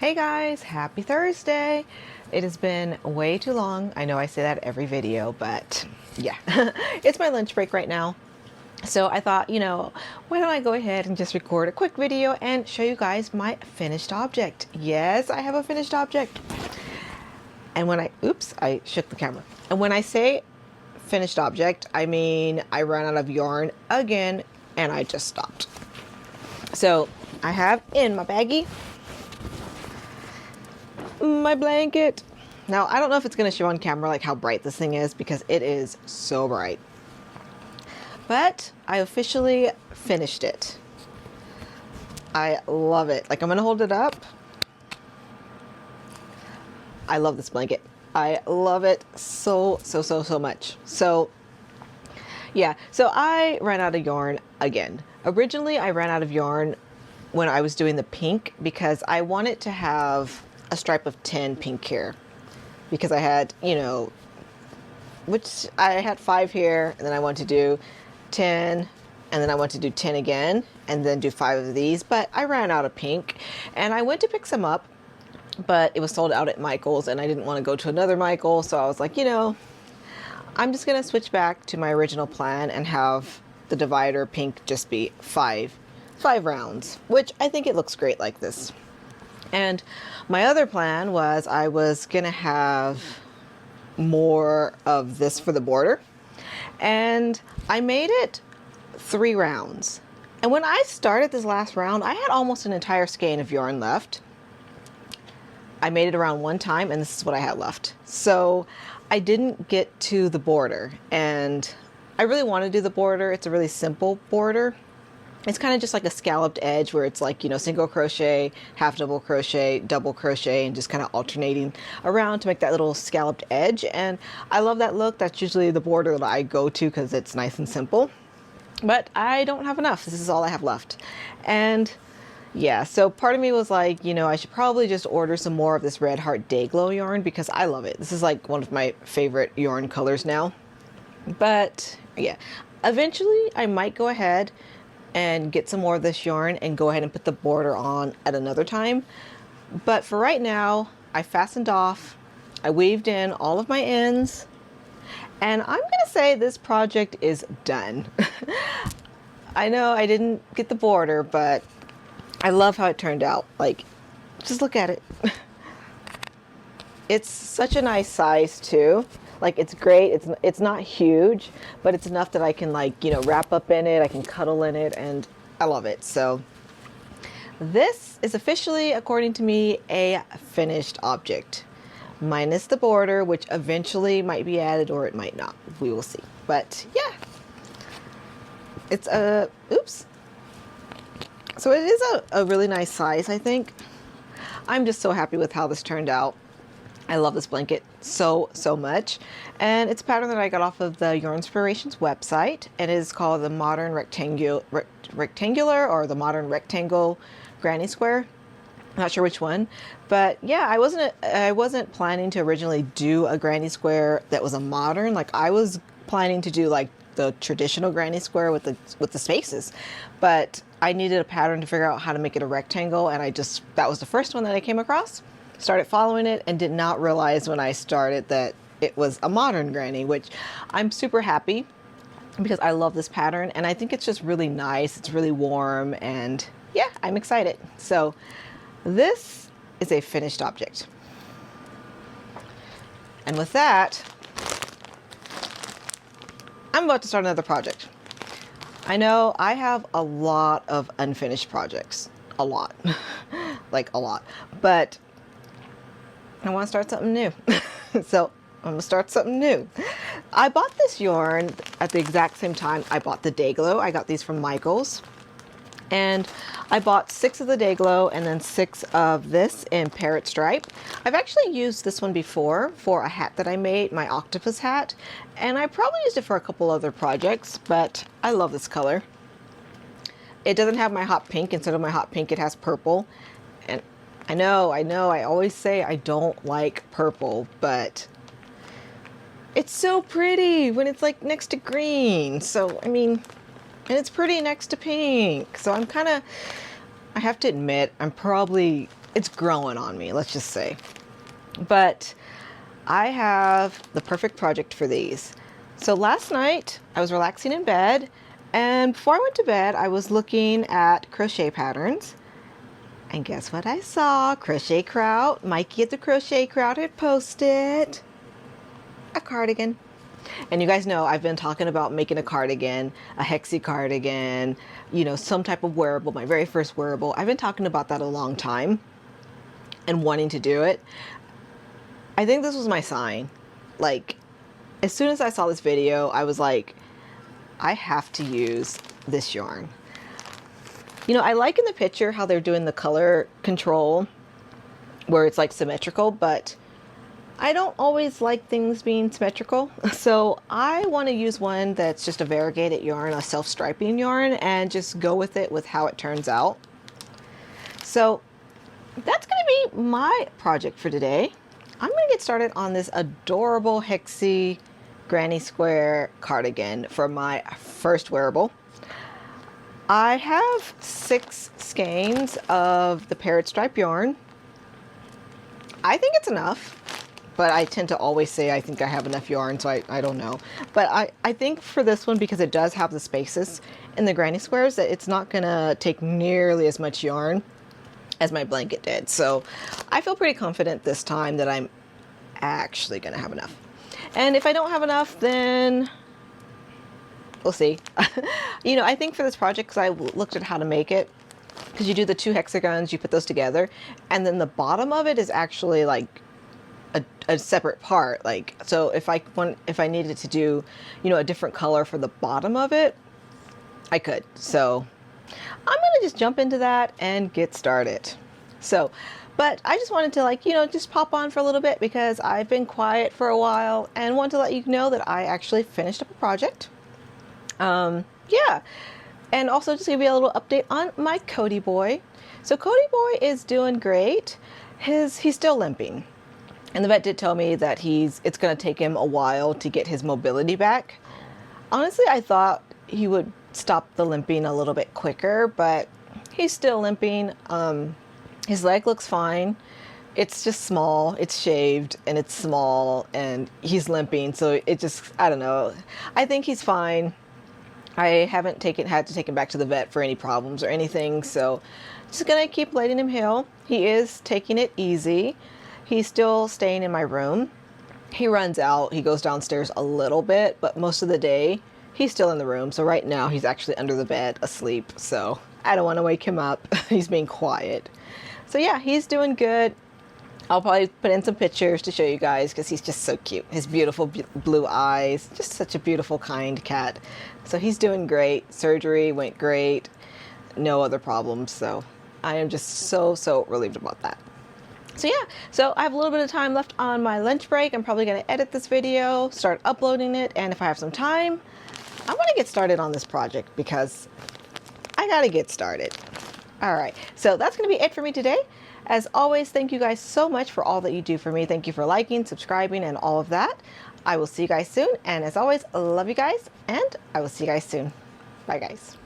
Hey guys, happy Thursday. It has been way too long. I know I say that every video, but yeah, it's my lunch break right now. So I thought, why don't I go ahead and just record a quick video and show you guys my finished object. Yes, I have a finished object. And oops, I shook the camera. And when I say finished object, I mean I ran out of yarn again and I just stopped. So I have in my baggie my blanket. Now, I don't know if it's going to show on camera like how bright this thing is because it is so bright. But I officially finished it. I love it. Like, I'm going to hold it up. I love this blanket. I love it so much. So, yeah. So I ran out of yarn again. Originally, I ran out of yarn when I was doing the pink because I wanted to have a stripe of 10 pink here because I had, which I had 5 here, and then I want to do 10, and then I want to do 10 again, and then do 5 of these, but I ran out of pink, and I went to pick some up, but it was sold out at Michael's, and I didn't want to go to another Michael's, so I was like, I'm just going to switch back to my original plan and have the divider pink just be 5 rounds, which I think it looks great like this. And my other plan was I was going to have more of this for the border. And I made it 3 rounds. And when I started this last round, I had almost an entire skein of yarn left. I made it around one time, and this is what I had left. So I didn't get to the border. And I really want to do the border. It's a really simple border. It's kind of just like a scalloped edge where it's like, single crochet, half double crochet, double crochet, and just kind of alternating around to make that little scalloped edge. And I love that look. That's usually the border that I go to because it's nice and simple. But I don't have enough. This is all I have left. And yeah, so part of me was like, I should probably just order some more of this Red Heart Day Glow yarn because I love it. This is like one of my favorite yarn colors now. But yeah, eventually I might go ahead and get some more of this yarn and go ahead and put the border on at another time. But for right now, I fastened off, I weaved in all of my ends, and I'm gonna say this project is done. I know I didn't get the border, but I love how it turned out. Like, just look at it. It's such a nice size too. Like, it's great. It's not huge, but it's enough that I can wrap up in it. I can cuddle in it, and I love it. So this is officially, according to me, a finished object, minus the border, which eventually might be added or it might not. We will see. But yeah, it's oops. So it is a really nice size, I think. I'm just so happy with how this turned out. I love this blanket so much, and it's a pattern that I got off of the Yarnspirations website. It is called the Modern Rectangular or the Modern Rectangle Granny Square. I'm not sure which one, but yeah, I wasn't planning to originally do a granny square that was a modern. Like, I was planning to do like the traditional granny square with the spaces, but I needed a pattern to figure out how to make it a rectangle, and that was the first one that I came across. Started following it and did not realize when I started that it was a modern granny, which I'm super happy because I love this pattern and I think it's just really nice. It's really warm, and yeah, I'm excited. So this is a finished object. And with that, I'm about to start another project. I know I have a lot of unfinished projects, a lot, like a lot, but I want to start something new. So I'm going to start something new. I bought this yarn at the exact same time I bought the Day Glow. I got these from Michael's. And I bought 6 of the Day Glow and then 6 of this in Parrot Stripe. I've actually used this one before for a hat that I made, my octopus hat. And I probably used it for a couple other projects, but I love this color. It doesn't have my hot pink. Instead of my hot pink, it has purple. And I know, I always say I don't like purple, but it's so pretty when it's like next to green. So, I mean, and it's pretty next to pink. So I have to admit, I'm probably it's growing on me, let's just say. But I have the perfect project for these. So last night I was relaxing in bed, and before I went to bed I was looking at crochet patterns, and guess what I saw? Crochet Crowd, Mikey at the Crochet Crowd had posted a cardigan. And you guys know I've been talking about making a cardigan, a hexie cardigan, you know, some type of wearable, my very first wearable. I've been talking about that a long time and wanting to do it. I think this was my sign. Like, as soon as I saw this video, I was like, I have to use this yarn. You know, I like in the picture how they're doing the color control where it's like symmetrical, but I don't always like things being symmetrical. So I want to use one that's just a variegated yarn, a self-striping yarn, and just go with it with how it turns out. So that's going to be my project for today. I'm going to get started on this adorable hexie granny square cardigan for my first wearable. I have 6 skeins of the parrot stripe yarn. I think it's enough, but I tend to always say I think I have enough yarn, so I don't know. But I think for this one, because it does have the spaces in the granny squares, that it's not gonna take nearly as much yarn as my blanket did. So I feel pretty confident this time that I'm actually gonna have enough. And if I don't have enough, then we'll see. You know, I think for this project, because I looked at how to make it, because you do the 2 hexagons, you put those together, and then the bottom of it is actually like a separate part. Like, so if I needed to do, you know, a different color for the bottom of it, I could. So I'm gonna just jump into that and get started. So, but I just wanted to, like, you know, just pop on for a little bit because I've been quiet for a while and want to let you know that I actually finished up a project. Yeah, and also just give you a little update on my Cody boy. So Cody boy is doing great. He's still limping, and the vet did tell me that it's going to take him a while to get his mobility back. Honestly, I thought he would stop the limping a little bit quicker, but he's still limping. His leg looks fine. It's just small, it's shaved, and it's small, and he's limping, so it just, I don't know. I think he's fine. I haven't had to take him back to the vet for any problems or anything, so just gonna keep letting him heal. He is taking it easy. He's still staying in my room. He runs out, he goes downstairs a little bit, but most of the day he's still in the room. So right now he's actually under the bed asleep, so I don't want to wake him up. He's being quiet. So yeah, he's doing good. I'll probably put in some pictures to show you guys because he's just so cute. His beautiful blue eyes, just such a beautiful, kind cat. So he's doing great. Surgery went great. No other problems. So I am just so relieved about that. So yeah, so I have a little bit of time left on my lunch break. I'm probably going to edit this video, start uploading it, and if I have some time, I'm going to get started on this project because I got to get started. All right, so that's going to be it for me today. As always, thank you guys so much for all that you do for me. Thank you for liking, subscribing, and all of that. I will see you guys soon. And as always, I love you guys, and I will see you guys soon. Bye, guys.